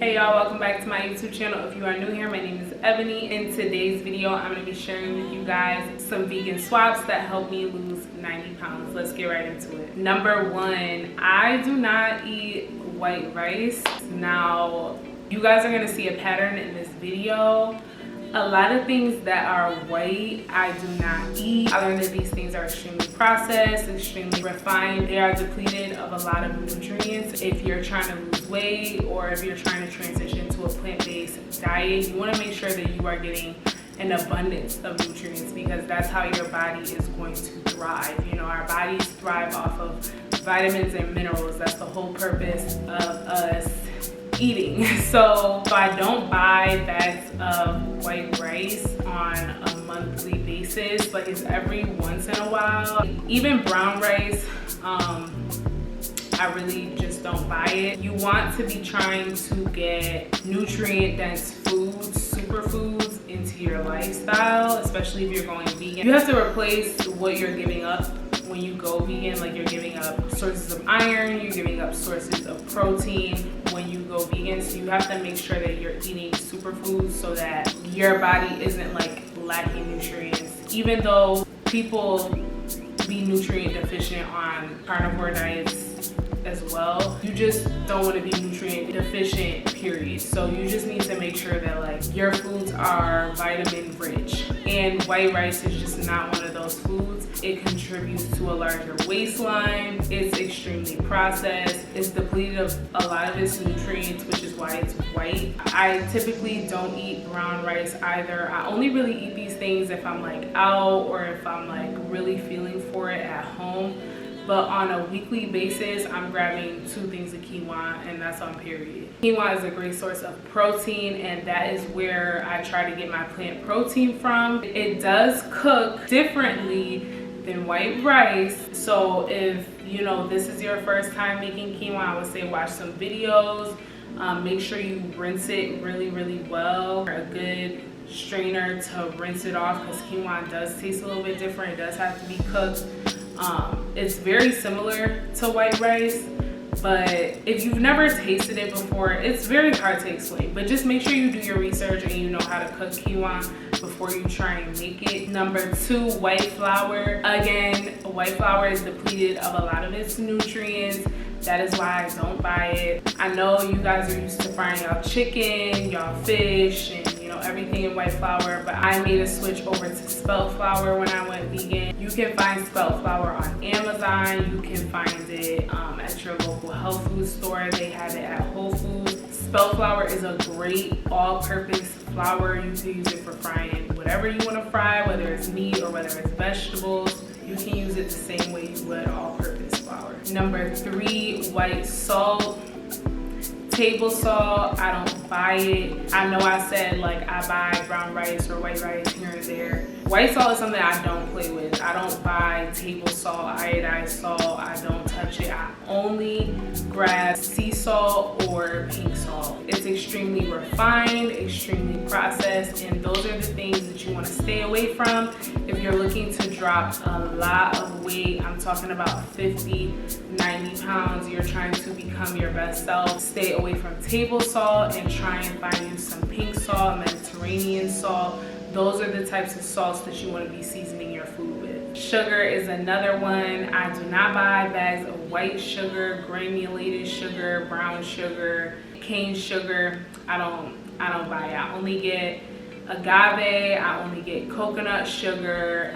Hey y'all, welcome back to my YouTube channel. If you are new here, my name is Ebony. In today's video, I'm going to be sharing with you guys some vegan swaps that helped me lose 90 pounds. Let's get right into it. Number one, I do not eat white rice. Now, you guys are going to see a pattern in this video. A lot of things that are white, I do not eat. I learned that these things are extremely processed, extremely refined. They are depleted of a lot of nutrients. If you're trying to lose weight or if you're trying to transition to a plant-based diet, you want to make sure that you are getting an abundance of nutrients because that's how your body is going to thrive. You know, our bodies thrive off of vitamins and minerals. That's the whole purpose of us eating. So I don't buy bags of white rice on a monthly basis. Like, it's every once in a while. Even brown rice, I really just don't buy it. You want to be trying to get nutrient dense foods, superfoods into your lifestyle, especially if you're going vegan. You have to replace what you're giving up when you go vegan. Like, you're giving up sources of iron, you're giving up sources of protein when you go vegan. So you have to make sure that you're eating superfoods so that your body isn't like lacking nutrients. Even though people be nutrient deficient on carnivore diets as well, you just don't want to be nutrient deficient, period. So you just need to make sure that like your foods are vitamin rich, and white rice is just not one of those foods. It contributes to a larger waistline. It's extremely processed. It's depleted of a lot of its nutrients, which is why it's white. I typically don't eat brown rice either. I only really eat these things if I'm like out or if I'm like really feeling for it at home. But on a weekly basis, I'm grabbing 2 things of quinoa, and that's on period. Quinoa is a great source of protein, and that is where I try to get my plant protein from. It does cook differently than white rice. So if you know this is your first time making quinoa, I would say watch some videos. Make sure you rinse it really well. A good strainer to rinse it off because quinoa does taste a little bit different. It does have to be cooked. It's very similar to white rice, but if you've never tasted it before, it's very hard to explain. But just make sure you do your research and you know how to cook quinoa before you try and make it. Number 2, white flour. Again, white flour is depleted of a lot of its nutrients. That is why I don't buy it. I know you guys are used to frying y'all chicken, y'all fish, and you know everything in white flour, but I made a switch over to spelt flour when I went vegan. You can find spelt flour on Amazon. You can find it at your local health food store. They have it at Whole Foods. Spelt flour is a great all-purpose flour. You can use it for frying whatever you want to fry, whether it's meat or whether it's vegetables. You can use it the same way you would all-purpose flour. Number 3, white salt. Table salt, I don't buy it. I know I said like I buy brown rice or white rice here and there. White salt is something I don't play with. I don't buy table salt, iodized salt. I don't touch it. I only grab sea salt or pink salt. It's extremely refined, extremely processed, and those are the things that you want to stay away from if you're looking to drop a lot of weight. I'm talking about 50, 90 pounds. You're trying to become your best self. Stay away from table salt and try and find you some pink salt, Mediterranean salt. Those are the types of salts that you want to be seasoning your food with. Sugar is another one. I do not buy bags of white sugar, granulated sugar, brown sugar, cane sugar. I don't buy it. I only get agave, I only get coconut sugar,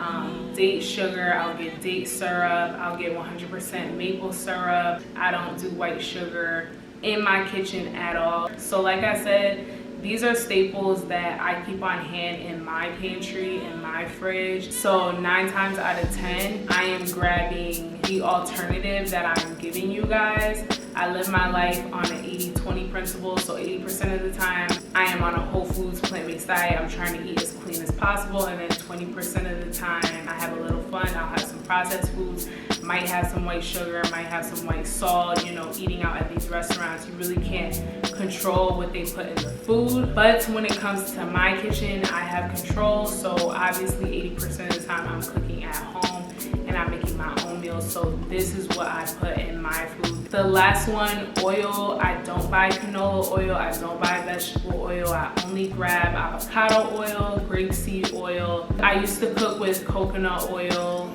date sugar, I'll get date syrup, I'll get 100% maple syrup. I don't do white sugar in my kitchen at all. So like I said, these are staples that I keep on hand in my pantry, in my fridge. So 9 times out of 10, I am grabbing the alternative that I'm giving you guys. I live my life on an 80-20 principle. So 80% of the time, I am on a whole foods plant-based diet. I'm trying to eat as clean as possible. And then 20% of the time, I have a little fun. I'll have some processed foods, might have some white sugar, might have some white salt. You know, eating out at these restaurants, you really can't control what they put in the food. But when it comes to my kitchen, I have control. So obviously 80% of the time I'm cooking at home and I'm making my own meal, so this is what I put in my food. The last one, oil. I don't buy canola oil, I don't buy vegetable oil. I only grab avocado oil, grapeseed oil. I used to cook with coconut oil,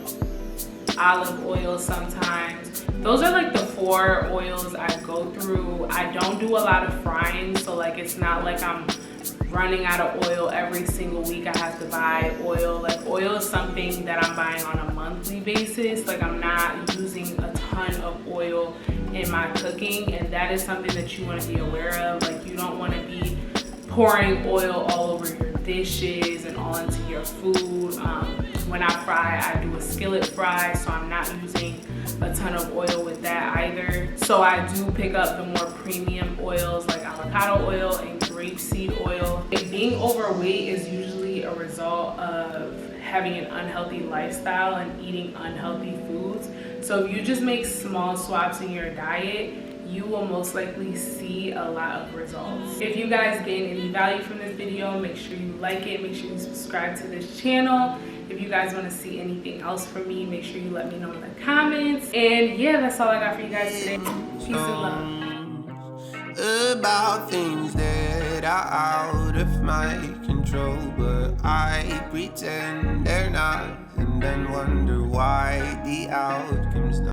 olive oil sometimes. Those are like the 4 oils I go through. I don't do a lot of frying, so like it's not like I'm running out of oil every single week. I have to buy oil. Like oil is something that I'm buying on a monthly basis. Like I'm not using a ton of oil in my cooking, and that is something that you want to be aware of. Like you don't want to be pouring oil all over your dishes and all into your food. When I fry, I do a skillet fry, so I'm not using a ton of oil with that either. So I do pick up the more premium oils like avocado oil and grapeseed oil. Being overweight is usually a result of having an unhealthy lifestyle and eating unhealthy foods. So if you just make small swaps in your diet, you will most likely see a lot of results. If you guys gain any value from this video, make sure you like it, make sure you subscribe to this channel. If you guys want to see anything else from me, make sure you let me know in the comments. And yeah, that's all I got for you guys today. Peace and love. About things that are out of my control, but I pretend they're not, and then wonder why the outcome